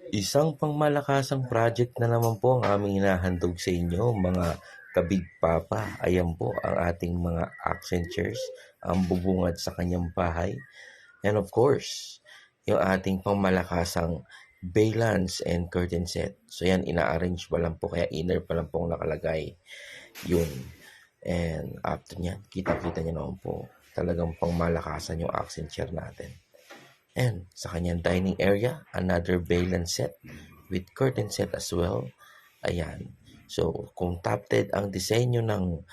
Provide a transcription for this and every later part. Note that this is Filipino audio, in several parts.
Isang pangmalakasang project na naman po ang aming hinahandog sa inyo, mga kabig papa. Ayan po ang ating mga accent chairs, ang bubungad sa kanyang bahay. And of course, yung ating pangmalakasang valance and curtain set. So yan, ina-arrange pa lang po, kaya inner pa lang po ang nakalagay. Yun. And after nyan, kita-kita nyo naman po, talagang pangmalakasan yung accent chair natin. And sa kanyang dining area, another valance set with curtain set as well. Ayan. So, kung top-ted ang disenyo ng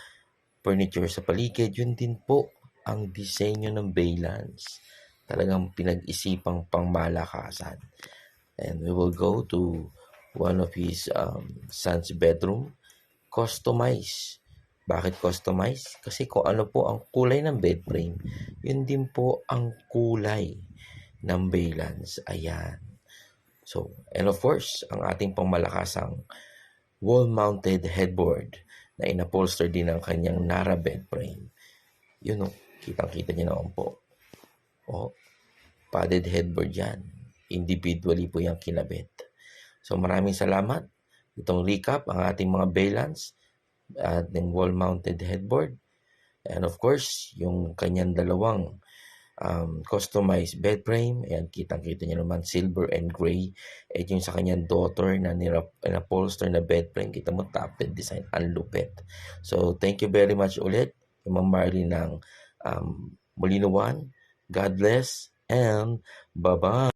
furniture sa paligid, yun din po ang disenyo ng valance. Talagang pinag-isipang pangmalakasan. And we will go to one of his son's bedroom. Customize. Bakit customize? Kasi kung ano po ang kulay ng bed frame, yun din po ang kulay ng valance. Ayan. So, and of course, ang ating pangmalakasang wall-mounted headboard na inupholster din ng kanyang Nara bed frame. Yun o, kitang-kita niyo naman po. O, padded headboard yan. Individually po yung kinabit. So, maraming salamat. Itong recap ang ating mga valance at ng wall-mounted headboard. And of course, yung kanyang dalawang customized bed frame. Ayan, kitang-kita nyo naman, silver and gray. At yung sa kanyang daughter na upholster na bed frame, kita mo, top-end design, ang lupit. So, thank you very much ulit, Ma'am Marlene ng Molino One. God bless and bye-bye.